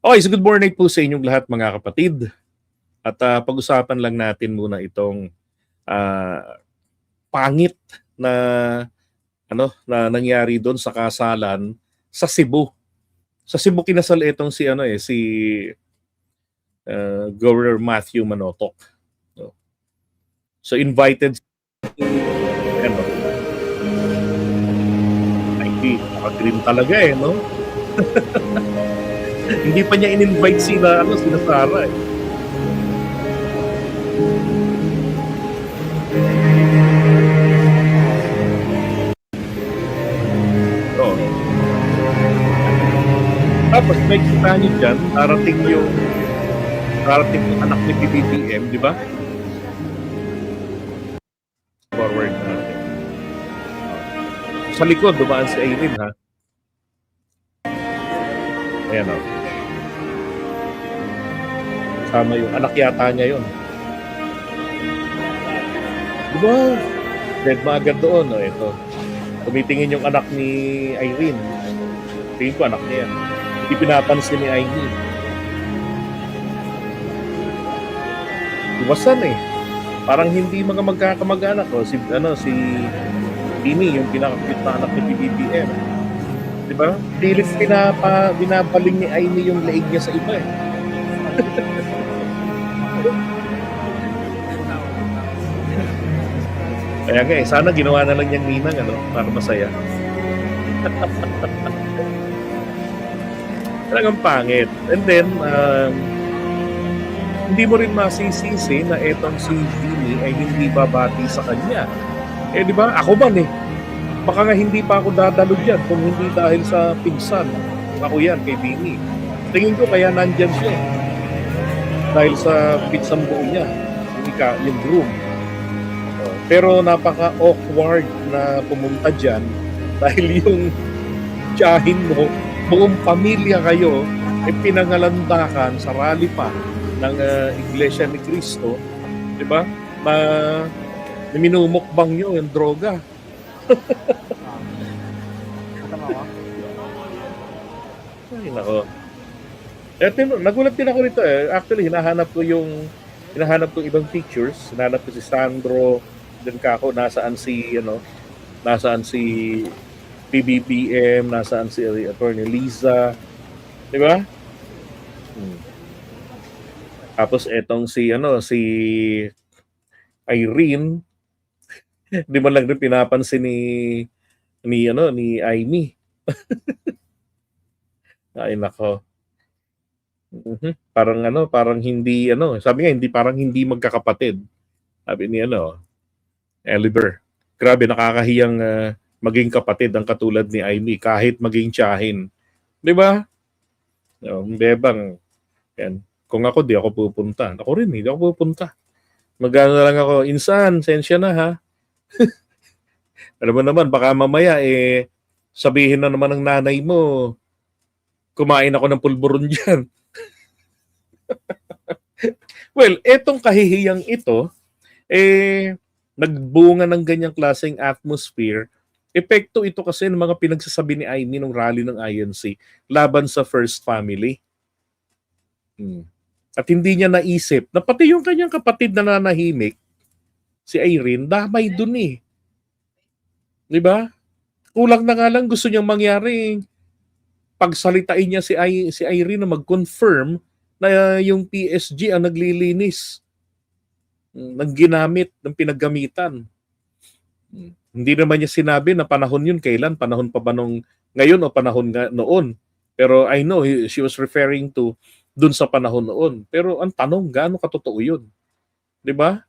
Okay, so good morning po sa inyong lahat mga kapatid. At pag-usapan lang natin muna itong pangit na na nangyari doon sa kasalan sa Cebu. Sa Cebu kinasal itong si Governor Matthew Manotoc. No? So invited si ano, ay di, naka-green talaga no? Hindi pa niya in-invite sila Sara eh. Oo. Tapos may kita niyo dyan, darating yung anak ni PBBM, di ba? Forward natin. Sa likod, dumaan si Aileen, ha? Ayan, o. Kasama yung anak yata niya yun. Diba? Dead ma agad doon, o. Ito. Tumitingin yung anak ni Irene. Tingin ko anak niya yan. Hindi pinapansin ni Irene. Iwasan eh. Parang hindi mga magkakamag-anak. O, si Tini, yung pinaka-cute na anak ni PBBM. Diba? Pilit binabaling ni Aimee yung leeg niya sa iba eh. Kaya nga sana ginawa na lang niyang ninang para masaya. Talagang pangit. And then, hindi mo rin masisisi na etong si Dini ay hindi babati sa kanya. Eh di ba? Ako man eh. Baka nga hindi pa ako dadalo dyan kung hindi dahil sa pinsan. Ako yan kay Dini. Tingin ko kaya nandyan siya eh. Dahil sa pinsang buo niya. Yung groom. Pero napaka-awkward na pumunta dyan dahil yung tiyahin mo, buong pamilya kayo, pinangalandakan sa rally pa ng Iglesia ni Cristo, di ba? Minumukbang nyo yung droga. Ay, nako. Nagulat din ako rito eh. Actually, hinahanap ko ibang pictures. Hinahanap ko si Sandro, din kako, nasaan si PBBM, nasaan si Attorney Liza, di ba? Tapos etong si Irene, di man lang rin pinapansin ni Aimee. Ay nako. Parang hindi sabi nga parang hindi magkakapatid. Sabi ni Eliber. Grabe, nakakahiyang maging kapatid ang katulad ni Aimee kahit maging tiyahin. Di ba? Bebang. Yan. Kung ako, di ako pupunta. Ako rin, hindi ako pupunta. Magano lang ako, insan, sensya na ha. Alam mo naman, baka mamaya sabihin na naman ng nanay mo, kumain ako ng pulburon dyan. Well, etong kahihiyang ito, nagbunga ng ganyang klaseng atmosphere. Epekto ito kasi ng mga pinagsasabi ni Aimee nung rally ng INC laban sa First Family. At hindi niya naisip na pati yung kanyang kapatid na nanahimik, si Irene, damay dun eh. Di ba? Kulang na nga lang gusto niyang mangyari pagsalitain niya si Irene na mag-confirm na yung PSG ang naglilinis ng ginamit, ng pinaggamitan. Hindi naman niya sinabi na panahon yun kailan, panahon pa ba nung ngayon o panahon noon. Pero I know she was referring to dun sa panahon noon. Pero ang tanong, gaano katotoo yun? 'Di ba?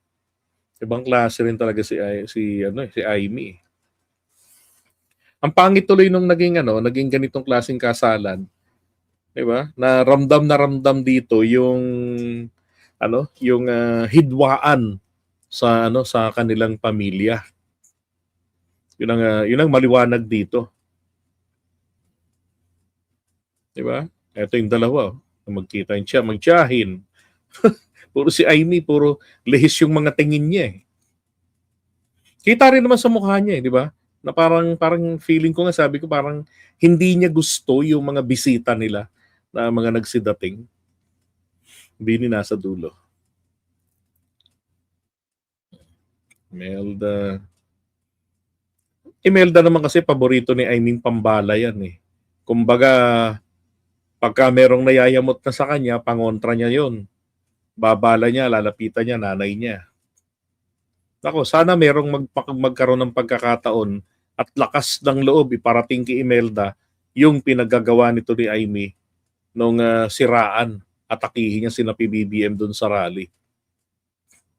Ibang klase rin talaga si Aimee. Ang pangit tuloy nung naging ganitong klaseng kasalan. 'Di ba? Na ramdam dito yung hidwaan sa kanilang pamilya. Yun ang maliwanag dito. 'Di ba? Ito yung dalawa, magkita siya, magtiyahin. Puro si Aimee, puro lihis yung mga tingin niya eh. Kita rin naman sa mukha niya eh, di ba? Na parang feeling ko nga, sabi ko parang hindi niya gusto yung mga bisita nila na mga nagsidating. Bini nasa dulo. Imelda. Imelda naman kasi paborito ni Aiming Pambala yan eh. Kumbaga, pagka merong nayayamot na sa kanya, pangontra niya yon. Babala niya, lalapitan niya, nanay niya. Ako, sana merong magkaroon ng pagkakataon at lakas ng loob iparating kay Imelda yung pinagagawa nito ni Aimee nung siraan, atakihin niya sina PBBM doon sa rally.